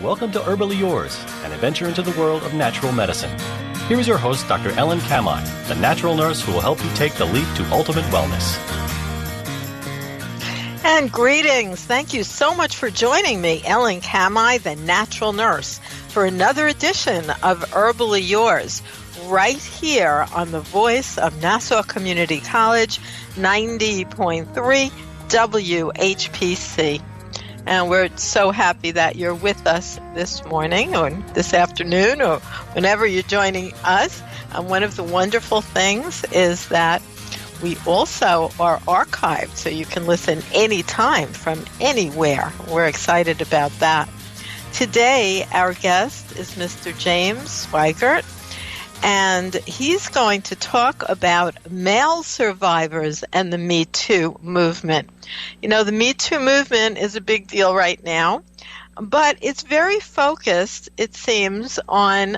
Welcome to Herbally Yours, an adventure into the world of natural medicine. Here is your host, Dr. Ellen Kamhi, the natural nurse who will help you take the leap to ultimate wellness. And greetings. Thank you so much for joining me, Ellen Kamhi, the natural nurse, for another edition of Herbally Yours, right here on the voice of Nassau Community College, 90.3 WHPC. And we're so happy that you're with us this morning or this afternoon or whenever you're joining us. And one of the wonderful things is that we also are archived, so you can listen anytime from anywhere. We're excited about that. Today, our guest is Mr. James Sweigert, and he's going to talk about male survivors and the Me Too movement. You know, the Me Too movement is a big deal right now, but it's very focused, it seems, on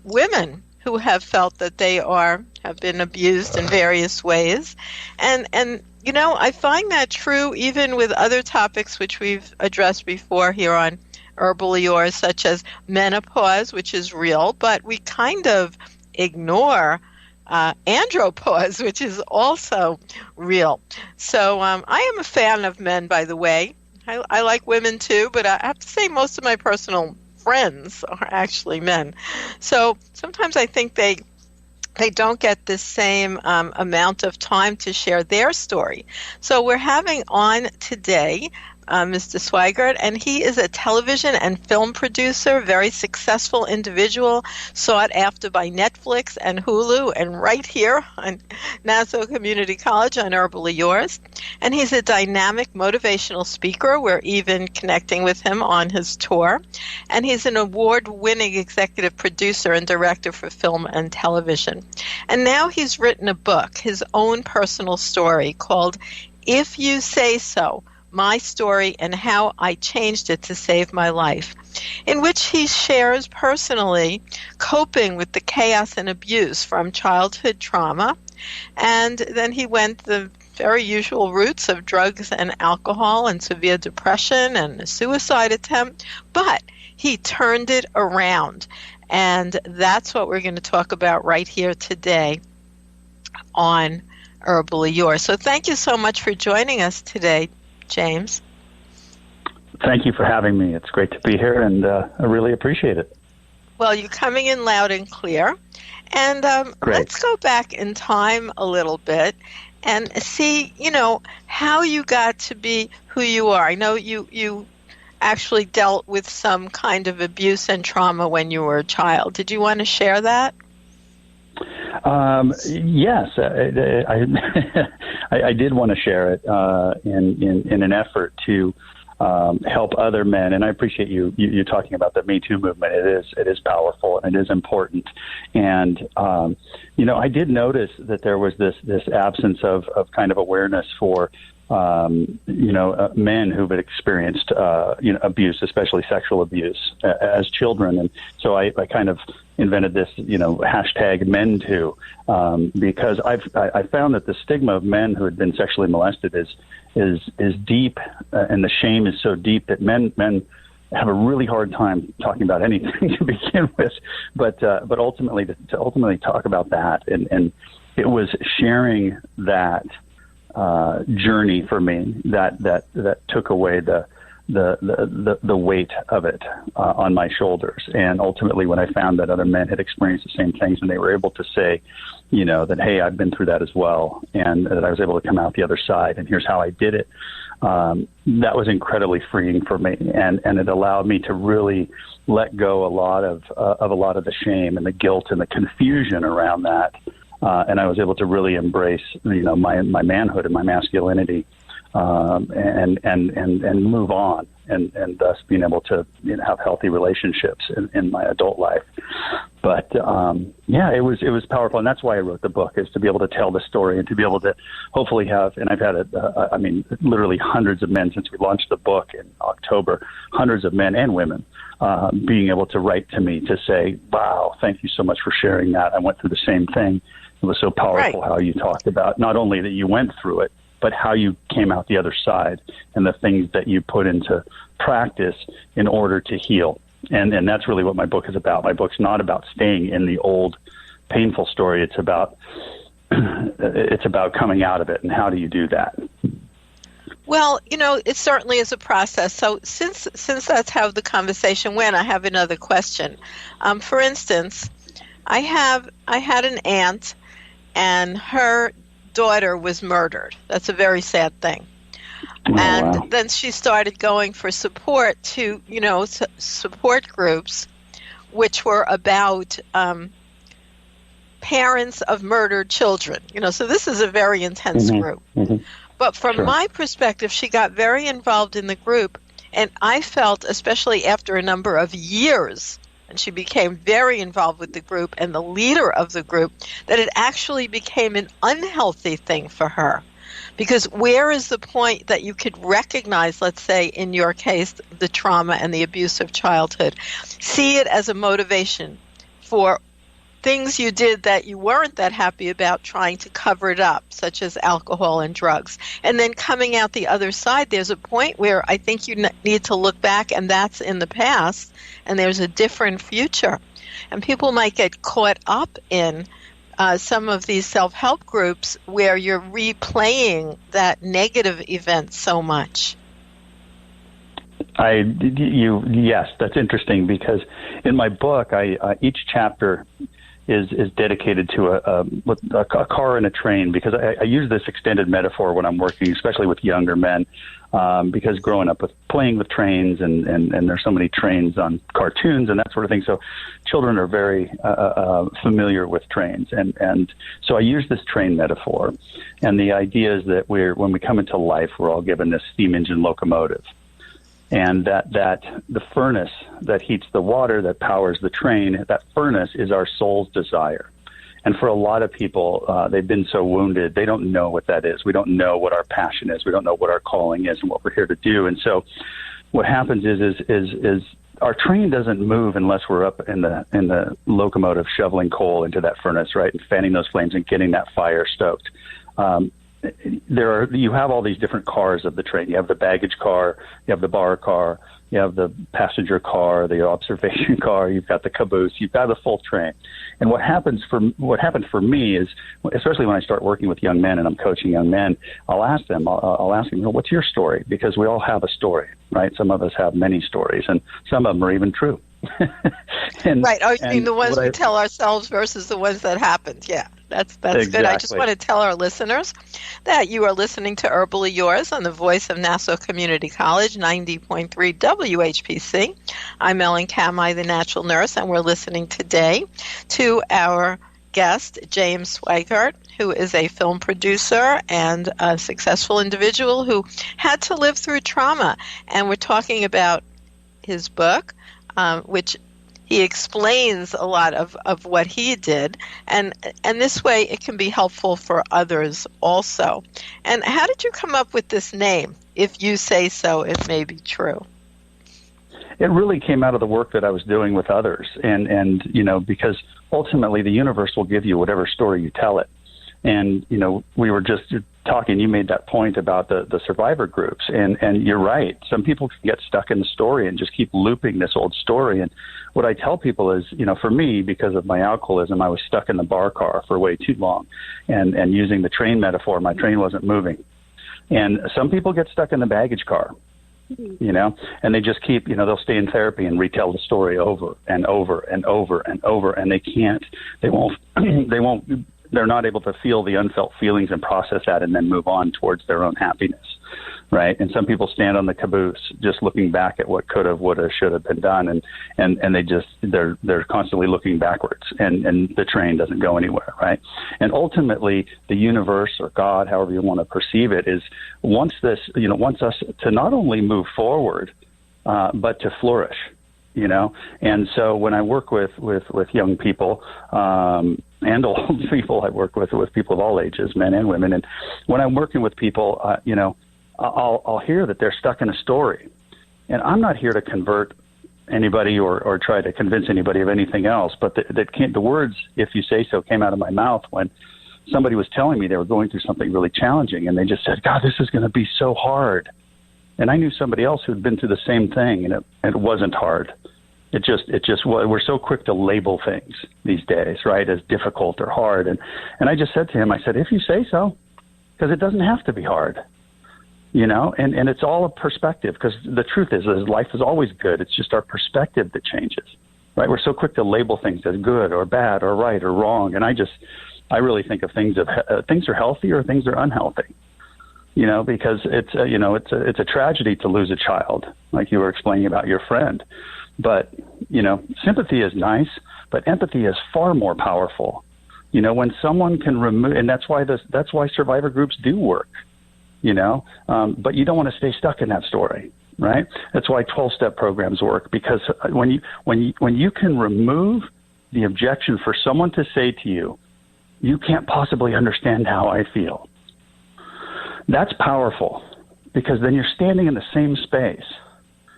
women who have felt that they have been abused in various ways. And you know, I find that true even with other topics which we've addressed before here on Herbally Yours, such as menopause, which is real, but we kind of ignore andropause, which is also real. So I am a fan of men, by the way. I like women too, but I have to say most of my personal friends are actually men. So sometimes I think they don't get the same amount of time to share their story. So we're having on today Mr. Sweigert, and he is a television and film producer, very successful individual, sought after by Netflix and Hulu, and right here on Nassau Community College on Herbally Yours. And he's a dynamic motivational speaker. We're even connecting with him on his tour. And he's an award-winning executive producer and director for film and television. And now he's written a book, his own personal story, called If You Say So, My Story and How I Changed It to Save My Life, in which he shares personally coping with the chaos and abuse from childhood trauma. And then he went the very usual routes of drugs and alcohol and severe depression and a suicide attempt, but he turned it around. And that's what we're going to talk about right here today on Herbally Yours. So thank you so much for joining us today, James. Thank you for having me. It's great to be here, and I really appreciate it. Well, you're coming in loud and clear. And let's go back in time a little bit and see, you know, how you got to be who you are. I know you actually dealt with some kind of abuse and trauma when you were a child. Did you want to share that? Yes, I did want to share it in an effort to help other men, and I appreciate you talking about the Me Too movement. It is powerful and it is important, and you know, I did notice that there was this absence of kind of awareness for men who've experienced abuse, especially sexual abuse as children, and so I kind of invented this hashtag Men Too, because I found that the stigma of men who had been sexually molested is deep, and the shame is so deep that men have a really hard time talking about anything to begin with, but ultimately to talk about that, and it was sharing that journey for me that took away the weight of it on my shoulders. And ultimately, when I found that other men had experienced the same things and they were able to say, that, hey, I've been through that as well, and that I was able to come out the other side, and here's how I did it, that was incredibly freeing for me. And it allowed me to really let go a lot of the shame and the guilt and the confusion around that. And I was able to really embrace, my manhood and my masculinity, and move on, and thus being able to have healthy relationships in my adult life. But it was powerful, and that's why I wrote the book, is to be able to tell the story and to be able to hopefully have. And I've had literally hundreds of men since we launched the book in October, hundreds of men and women being able to write to me to say, "Wow, thank you so much for sharing that. I went through the same thing." It was so powerful how you talked about not only that you went through it, but how you came out the other side and the things that you put into practice in order to heal. And that's really what my book is about. My book's not about staying in the old painful story. It's about coming out of it, and how do you do that? Well, it certainly is a process. So since that's how the conversation went, I have another question. For instance, I had an aunt, and her daughter was murdered. That's a very sad thing. Wow. Then she started going for support to, support groups, which were about parents of murdered children. So this is a very intense group. Mm-hmm. But from my perspective, she got very involved in the group, and I felt, especially after a number of years, and she became very involved with the group and the leader of the group, that it actually became an unhealthy thing for her. Because where is the point that you could recognize, let's say in your case, the trauma and the abuse of childhood, see it as a motivation for things you did that you weren't that happy about, trying to cover it up, such as alcohol and drugs. And then coming out the other side, there's a point where I think you need to look back, and that's in the past, and there's a different future. And people might get caught up in some of these self-help groups where you're replaying that negative event so much. Yes, that's interesting, because in my book, each chapter is dedicated to a car and a train, because I use this extended metaphor when I'm working, especially with younger men, because growing up with playing with trains and there's so many trains on cartoons and that sort of thing. So children are very familiar with trains. And so I use this train metaphor. And the idea is that when we come into life, we're all given this steam engine locomotive. And that the furnace that heats the water, that powers the train, that furnace is our soul's desire. And for a lot of people, they've been so wounded, they don't know what that is. We don't know what our passion is. We don't know what our calling is and what we're here to do. And so what happens is our train doesn't move unless we're up in the locomotive shoveling coal into that furnace, right, and fanning those flames and getting that fire stoked. You have all these different cars of the train. You have the baggage car, you have the bar car, you have the passenger car, the observation car, you've got the caboose, you've got the full train. And what happened for me is, especially when I start working with young men and I'm coaching young men, I'll ask them, what's your story? Because we all have a story, right? Some of us have many stories, and some of them are even true. Right. Oh, you mean the ones we tell ourselves versus the ones that happened. Yeah, that's exactly good. I just want to tell our listeners that you are listening to Herbally Yours on the voice of Nassau Community College, 90.3 WHPC. I'm Ellen Kamhi, the natural nurse, and we're listening today to our guest, James Sweigert, who is a film producer and a successful individual who had to live through trauma. And we're talking about his book, which he explains a lot of what he did, and this way it can be helpful for others also. And how did you come up with this name? If you say so, it may be true. It really came out of the work that I was doing with others, and because ultimately the universe will give you whatever story you tell it. And, we were just talking, you made that point about the survivor groups, and you're right. Some people can get stuck in the story and just keep looping this old story. And what I tell people is, for me, because of my alcoholism, I was stuck in the bar car for way too long. And using the train metaphor, my train wasn't moving. And some people get stuck in the baggage car, and they just keep, they'll stay in therapy and retell the story over and over and over and over, and they're not able to feel the unfelt feelings and process that and then move on towards their own happiness, right? And some people stand on the caboose just looking back at what could have, would have, should have been done, and they're constantly looking backwards, and the train doesn't go anywhere, right? And ultimately, the universe or God, however you want to perceive it, wants us to not only move forward, but to flourish. And so when I work with young people and old people, I work with people of all ages, men and women. And when I'm working with people, I'll hear that they're stuck in a story. And I'm not here to convert anybody or try to convince anybody of anything else. But the words, if you say so, came out of my mouth when somebody was telling me they were going through something really challenging, and they just said, God, this is going to be so hard. And I knew somebody else who'd been through the same thing, and it wasn't hard. It just we're so quick to label things these days, right, as difficult or hard. And I just said to him, I said, if you say so, because it doesn't have to be hard, and it's all a perspective, because the truth is life is always good. It's just our perspective that changes, right? We're so quick to label things as good or bad or right or wrong. And I really think of things are healthy or things are unhealthy. Because it's a tragedy to lose a child, like you were explaining about your friend. But, sympathy is nice, but empathy is far more powerful. When someone can remove, and that's why survivor groups do work, but you don't want to stay stuck in that story, right? That's why 12-step programs work, because when you can remove the objection for someone to say to you, you can't possibly understand how I feel. That's powerful, because then you're standing in the same space,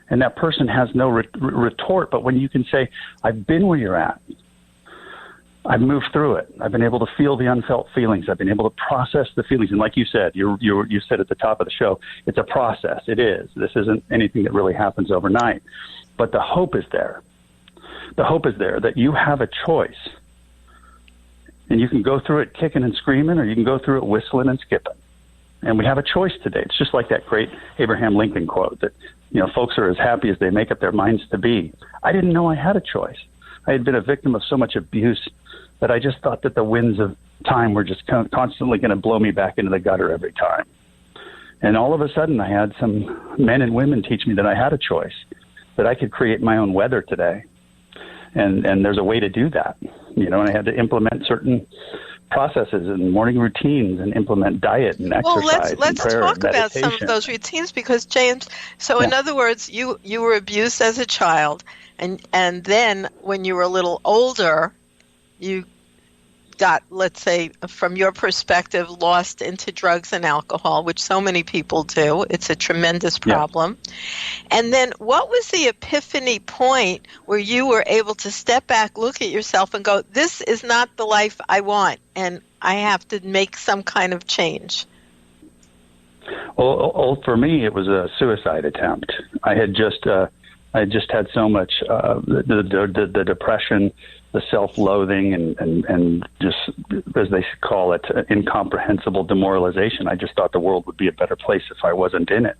and that person has no retort. But when you can say, I've been where you're at, I've moved through it, I've been able to feel the unfelt feelings, I've been able to process the feelings. And like you said, you said at the top of the show, it's a process. It is. This isn't anything that really happens overnight. But the hope is there. The hope is there that you have a choice. And you can go through it kicking and screaming, or you can go through it whistling and skipping. And we have a choice today. It's just like that great Abraham Lincoln quote that, folks are as happy as they make up their minds to be. I didn't know I had a choice. I had been a victim of so much abuse that I just thought that the winds of time were just constantly going to blow me back into the gutter every time. And all of a sudden, I had some men and women teach me that I had a choice, that I could create my own weather today. And there's a way to do that, and I had to implement certain processes and morning routines and implement diet and exercise. Well, let's talk about some of those routines, because James, in other words, you were abused as a child, and then when you were a little older, you got, let's say, from your perspective, lost into drugs and alcohol, which so many people do. It's a tremendous problem. Yeah. And then what was the epiphany point where you were able to step back, look at yourself, and go, this is not the life I want, and I have to make some kind of change? Well, for me, it was a suicide attempt. I had just had so much the depression, the self-loathing, and just, as they call it, incomprehensible demoralization. I just thought the world would be a better place if I wasn't in it.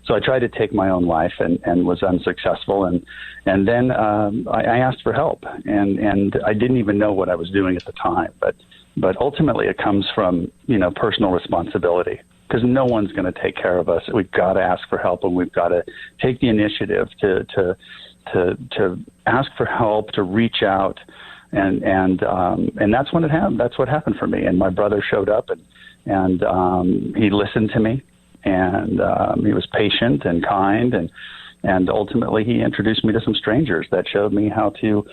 So I tried to take my own life and was unsuccessful. And then I asked for help, and I didn't even know what I was doing at the time. But ultimately, it comes from personal responsibility, because no one's going to take care of us. We've got to ask for help, and we've got to take the initiative to ask for help, to reach out, and that's when it happened. That's what happened for me. And my brother showed up, and he listened to me, and he was patient and kind, and ultimately he introduced me to some strangers that showed me how to,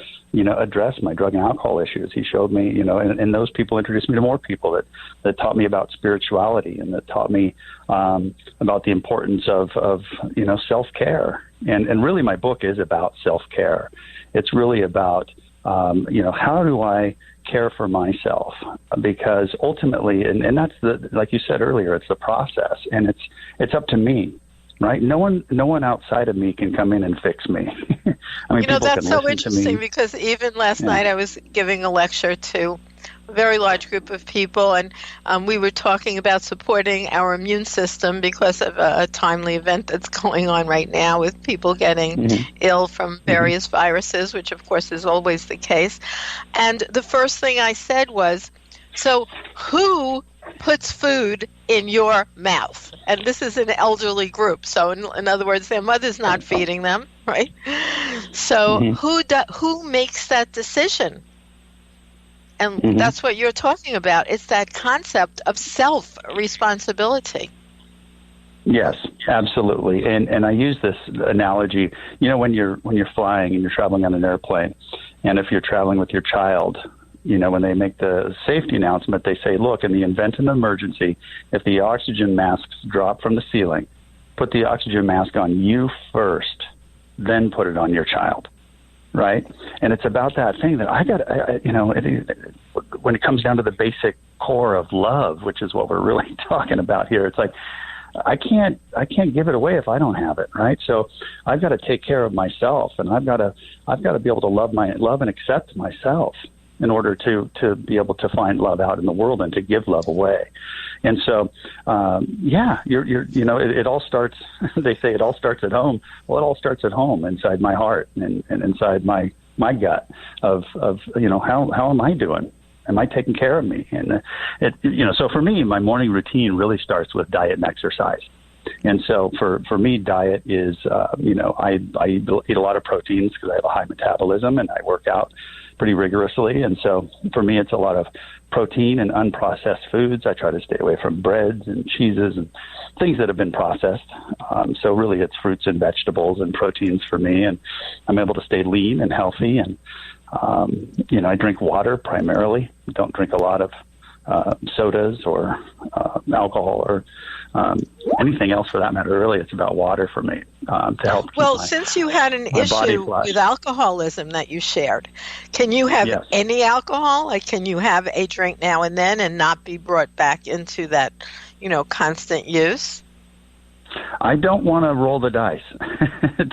address my drug and alcohol issues. He showed me, and those people introduced me to more people that taught me about spirituality, and that taught me about the importance of self-care. And really my book is about self-care. It's really about, how do I care for myself? Because ultimately, and that's like you said earlier, it's the process, and it's up to me. Right? No one outside of me can come in and fix me. I mean, that's so interesting, because even last night I was giving a lecture to a very large group of people, and we were talking about supporting our immune system because of a timely event that's going on right now with people getting ill from various viruses, which of course is always the case. And the first thing I said was, so who puts food in your mouth? And this is an elderly group, so in other words, their mother's not feeding them, right? So who makes that decision? And that's what you're talking about. It's that concept of self-responsibility. Yes, absolutely. And I use this analogy, when you're flying and you're traveling on an airplane, and if you're traveling with your child, when they make the safety announcement, they say, look, in the event of an emergency, if the oxygen masks drop from the ceiling, put the oxygen mask on you first, then put it on your child, right? And it's about that thing that when it comes down to the basic core of love, which is what we're really talking about here. It's like, I can't give it away if I don't have it, right? So I've got to take care of myself, and I've got to be able to love and accept myself in order to be able to find love out in the world and to give love away. And so, it all starts, they say it all starts at home. Well, it all starts at home, inside my heart and inside my gut of how am I doing? Am I taking care of me? And so for me, my morning routine really starts with diet and exercise. And so for me, diet is, I eat a lot of proteins because I have a high metabolism and I work out pretty rigorously. And so for me, it's a lot of protein and unprocessed foods. I try to stay away from breads and cheeses and things that have been processed. So really it's fruits and vegetables and proteins for me. And I'm able to stay lean and healthy. And, I drink water primarily. Don't drink a lot of sodas or alcohol or anything else for that matter. Really, it's about water for me to help. Well, since you had an issue with alcoholism that you shared, can you have any alcohol? Like, can you have a drink now and then and not be brought back into that, constant use? I don't want to roll the dice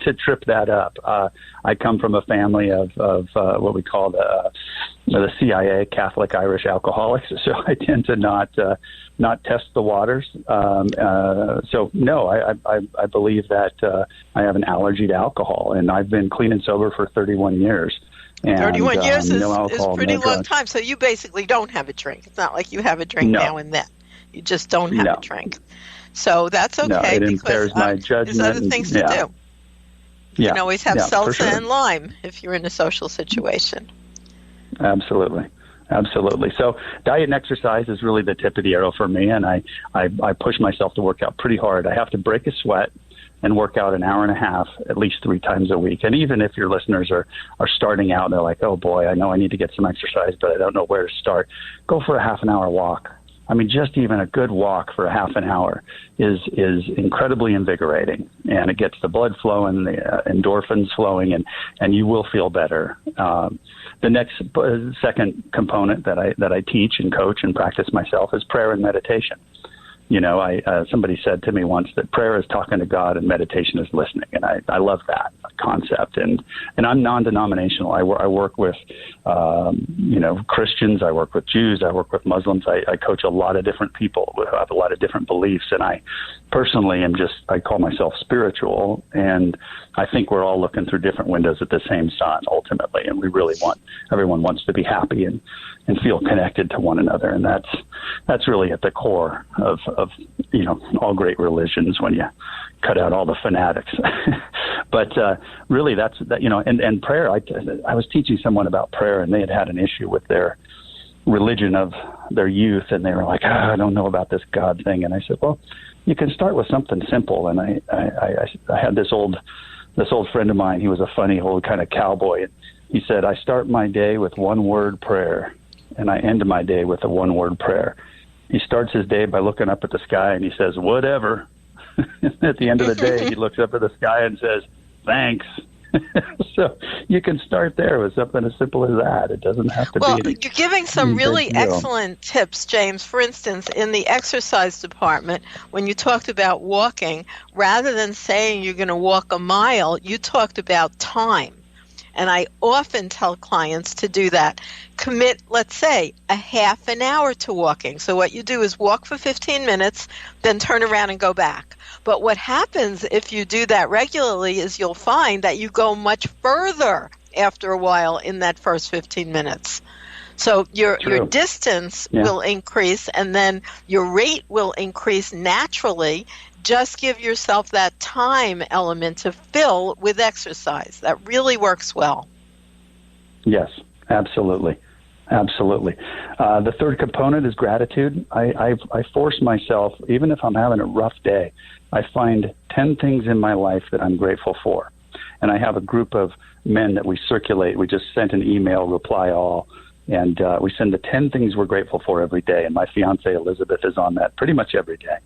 to trip that up. I come from a family of what we call the CIA, Catholic Irish alcoholics, so I tend to not test the waters. So no, I believe that I have an allergy to alcohol, and I've been clean and sober for 31 years. And, 31 years is alcohol, a pretty no long drugs. time. So you basically don't have a drink. It's not like you have a drink now and then. You just don't have a drink. So that's okay. No, it impairs my judgment. There's other things to do. You can always have salsa and lime if you're in a social situation. Absolutely. So diet and exercise is really the tip of the arrow for me, and I push myself to work out pretty hard. I have to break a sweat and work out an hour and a half at least 3 times a week. And even if your listeners are starting out and they're like, oh boy, I know I need to get some exercise, but I don't know where to start, go for a half an hour walk. I mean, just even a good walk for a half an hour is incredibly invigorating, and it gets the blood flowing, the endorphins flowing, and you will feel better. The second component that I teach and coach and practice myself is prayer and meditation. Somebody said to me once that prayer is talking to God and meditation is listening, and I love that concept. And I'm non-denominational. I work with Christians. I work with Jews. I work with Muslims. I coach a lot of different people who have a lot of different beliefs. And I personally I call myself spiritual, and I think we're all looking through different windows at the same sun ultimately. And everyone wants to be happy and feel connected to one another. And that's really at the core of all great religions when you cut out all the fanatics. But really and prayer, I was teaching someone about prayer, and they had an issue with their religion of their youth, and they were like, I don't know about this God thing. And I said, well, you can start with something simple. And I had this old friend of mine. He was a funny old kind of cowboy. And he said, I start my day with one word prayer, and I end my day with a one word prayer. He starts his day by looking up at the sky, and he says, whatever. At the end of the day, he looks up at the sky and says, thanks. So you can start there with something as simple as that. It doesn't have to be. Well, you're giving some really excellent tips, James. For instance, in the exercise department, when you talked about walking, rather than saying you're going to walk a mile, you talked about time. And I often tell clients to do that. Commit, let's say, a half an hour to walking. So what you do is walk for 15 minutes, then turn around and go back. But what happens if you do that regularly is you'll find that you go much further after a while in that first 15 minutes. So your distance will increase, and then your rate will increase naturally. Just give yourself that time element to fill with exercise. That really works well. Yes, absolutely. Absolutely. The third component is gratitude. I force myself, even if I'm having a rough day, I find 10 things in my life that I'm grateful for. And I have a group of men that we circulate. We just sent an email, reply all, and we send the 10 things we're grateful for every day. And my fiancée, Elizabeth, is on that pretty much every day.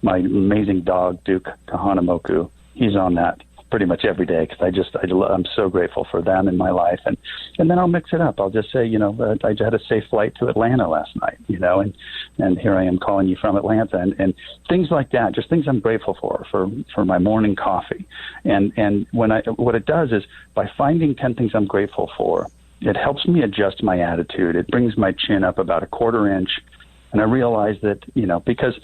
My amazing dog, Duke Kahanamoku, he's on that pretty much every day because I'm so grateful for them in my life. And then I'll mix it up. I'll just say, I had a safe flight to Atlanta last night, and here I am calling you from Atlanta, and things like that, just things I'm grateful for my morning coffee. And what it does is, by finding 10 things I'm grateful for, it helps me adjust my attitude. It brings my chin up about a quarter inch. And I realize that, because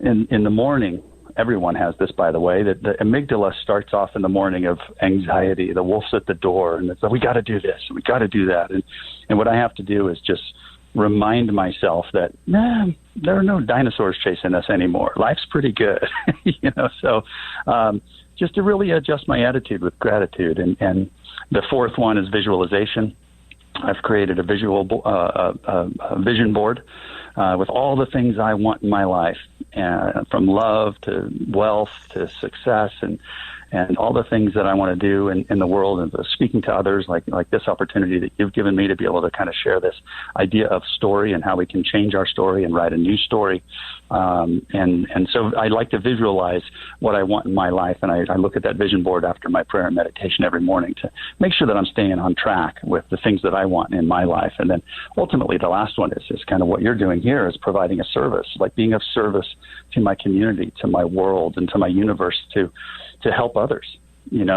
in the morning, everyone has this, by the way, that the amygdala starts off in the morning of anxiety. The wolf's at the door, and it's like, we got to do this, we got to do that. And what I have to do is just remind myself that, there are no dinosaurs chasing us anymore. Life's pretty good, So just to really adjust my attitude with gratitude. And the fourth one is visualization. I've created a vision board with all the things I want in my life, from love to wealth to success, and all the things that I want to do in the world, and speaking to others, like this opportunity that you've given me to be able to kind of share this idea of story and how we can change our story and write a new story. And so I like to visualize what I want in my life, and I look at that vision board after my prayer and meditation every morning to make sure that I'm staying on track with the things that I want in my life. And then ultimately the last one is kind of what you're doing here, is providing a service, like being of service to my community, to my world, and to my universe, to help others,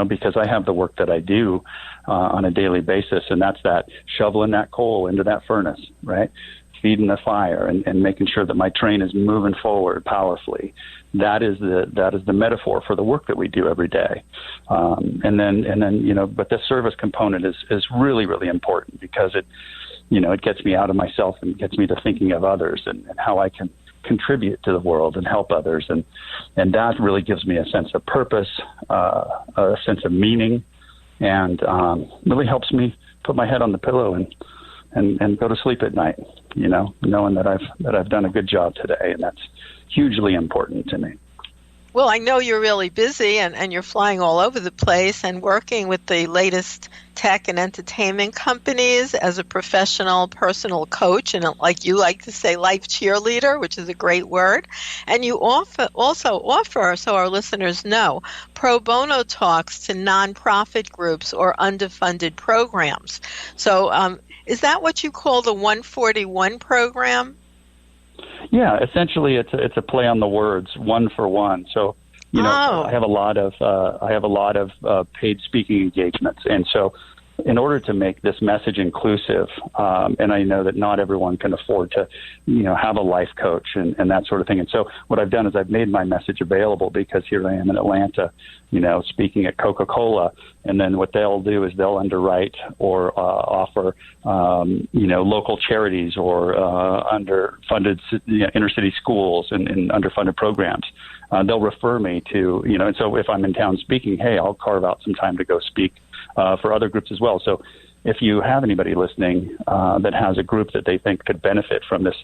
because I have the work that I do on a daily basis, and that's that shoveling that coal into that furnace, right? Feeding the fire and making sure that my train is moving forward powerfully. That is the metaphor for the work that we do every day. And then but the service component is really, really important, because it gets me out of myself and gets me to thinking of others and how I can contribute to the world and help others, and that really gives me a sense of purpose, a sense of meaning, and really helps me put my head on the pillow and go to sleep at night, knowing that I've done a good job today, and that's hugely important to me. Well, I know you're really busy and you're flying all over the place and working with the latest tech and entertainment companies as a professional personal coach, and like you like to say, life cheerleader, which is a great word. And you also offer, so our listeners know, pro bono talks to nonprofit groups or underfunded programs. So is that what you call the 141 program? Yeah, essentially, it's a play on the words, one for one. So, I have a lot of paid speaking engagements, and so in order to make this message inclusive, and I know that not everyone can afford to, have a life coach and that sort of thing. And so what I've done is I've made my message available, because here I am in Atlanta, speaking at Coca-Cola, and then what they'll do is they'll underwrite or offer, local charities or underfunded inner city schools and underfunded programs. They'll refer me to, and so if I'm in town speaking, hey, I'll carve out some time to go speak for other groups as well. So if you have anybody listening that has a group that they think could benefit from this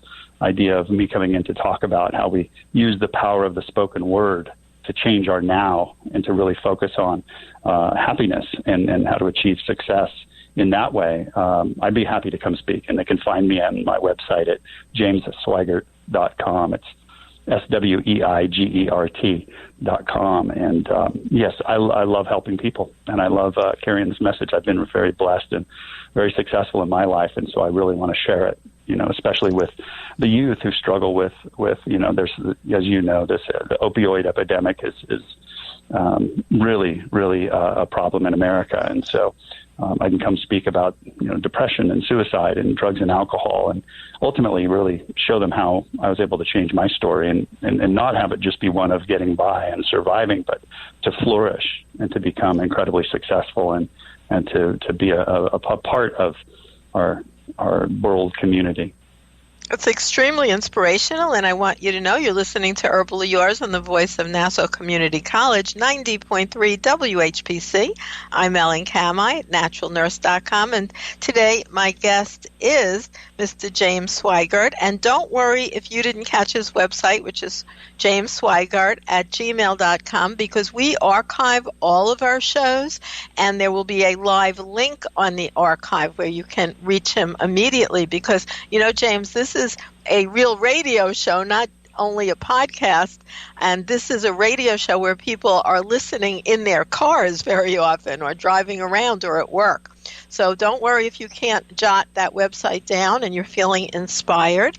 idea of me coming in to talk about how we use the power of the spoken word to change our now and to really focus on happiness and how to achieve success in that way, I'd be happy to come speak. And they can find me on my website at jamessweigert.com. It's SWEIGERT.com. And yes, I love helping people, and I love carrying this message. I've been very blessed and very successful in my life, and so I really want to share it, especially with the youth who struggle with there's, as the opioid epidemic is really, really a problem in America. And so I can come speak about, depression and suicide and drugs and alcohol, and ultimately really show them how I was able to change my story and not have it just be one of getting by and surviving, but to flourish and to become incredibly successful and to be a part of our world community. It's extremely inspirational, and I want you to know you're listening to Herbally Yours on the voice of Nassau Community College, 90.3 WHPC. I'm Ellen Kamhi at naturalnurse.com, and today my guest is Mr. James Sweigert. And don't worry if you didn't catch his website, which is jamessweigert@gmail.com, because we archive all of our shows, and there will be a live link on the archive where you can reach him immediately, because, James, this is a real radio show, not only a podcast, and this is a radio show where people are listening in their cars very often, or driving around, or at work. So don't worry if you can't jot that website down and you're feeling inspired.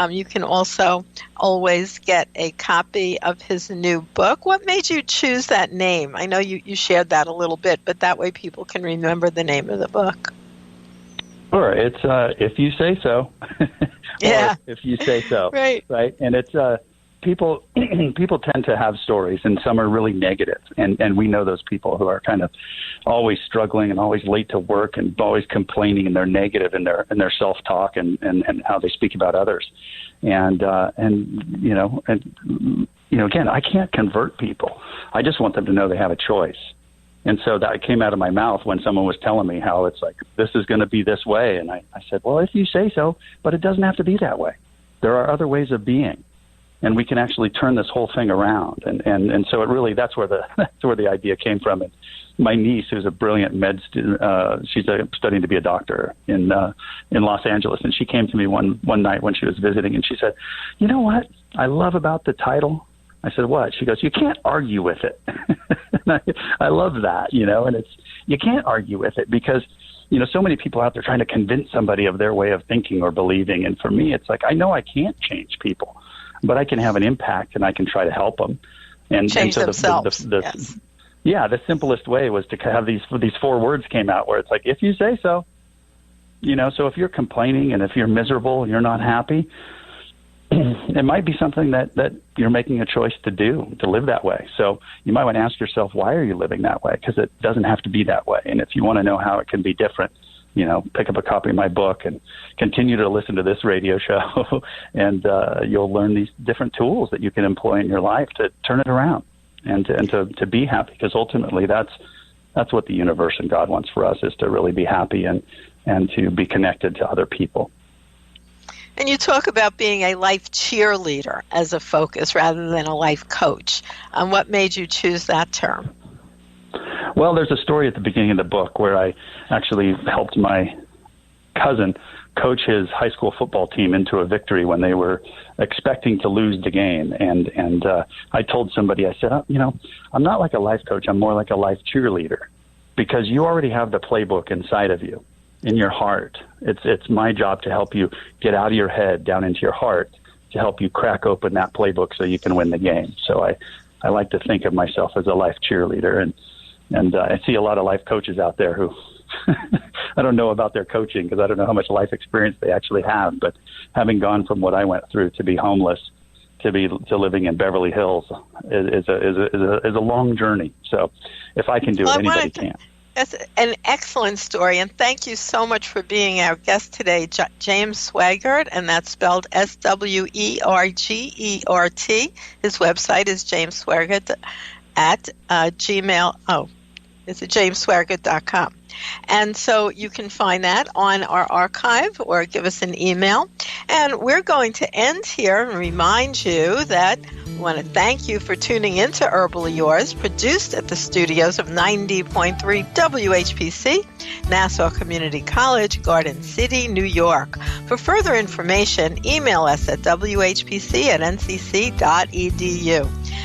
You can also always get a copy of his new book. What made you choose that name? I know you shared that a little bit, but that way people can remember the name of the book. Sure. It's If You Say So. Yeah. If You Say So. Right. Right. And it's people tend to have stories, and some are really negative. And we know those people who are kind of always struggling and always late to work and always complaining, and they're negative in their self-talk and how they speak about others. And again, I can't convert people. I just want them to know they have a choice. And so that came out of my mouth when someone was telling me how it's like, this is going to be this way. And I said, well, if you say so, but it doesn't have to be that way. There are other ways of being, and we can actually turn this whole thing around. And so it really, that's where the idea came from. And my niece, who's a brilliant med student, she's studying to be a doctor in Los Angeles. And she came to me one night when she was visiting, and she said, you know what I love about the title? I said, what? She goes, you can't argue with it. And I love that, and you can't argue with it because, so many people out there trying to convince somebody of their way of thinking or believing. And for me, it's like, I know I can't change people, but I can have an impact and I can try to help them. And change so themselves. Yes. Yeah, the simplest way was to have these 4 words came out where it's like, if you say so, so if you're complaining and if you're miserable and you're not happy, it might be something that you're making a choice to do, to live that way. So you might want to ask yourself, why are you living that way? Because it doesn't have to be that way. And if you want to know how it can be different, pick up a copy of my book and continue to listen to this radio show, and you'll learn these different tools that you can employ in your life to turn it around and to be happy. Because ultimately, that's what the universe and God wants for us, is to really be happy and to be connected to other people. And you talk about being a life cheerleader as a focus rather than a life coach. What made you choose that term? Well, there's a story at the beginning of the book where I actually helped my cousin coach his high school football team into a victory when they were expecting to lose the game. And I told somebody, I said, I'm not like a life coach. I'm more like a life cheerleader, because you already have the playbook inside of you, in your heart. It's my job to help you get out of your head, down into your heart, to help you crack open that playbook so you can win the game. So I like to think of myself as a life cheerleader, and I see a lot of life coaches out there who I don't know about their coaching because I don't know how much life experience they actually have, but having gone from what I went through to be homeless to living in Beverly Hills is a long journey. So if I can do it, anybody can. That's an excellent story, and thank you so much for being our guest today, James Sweigert, and that's spelled Sweigert. His website is James Sweigert at Gmail. Oh, it's at jamessweigert.com. And so you can find that on our archive or give us an email. And we're going to end here and remind you that we want to thank you for tuning in to Herbally Yours, produced at the studios of 90.3 WHPC, Nassau Community College, Garden City, New York. For further information, email us at whpc@ncc.edu.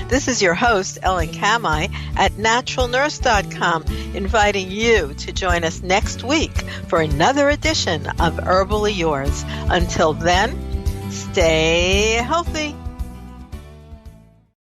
This is your host, Ellen Kamhi, at naturalnurse.com, inviting you to join us next week for another edition of Herbally Yours. Until then, stay healthy.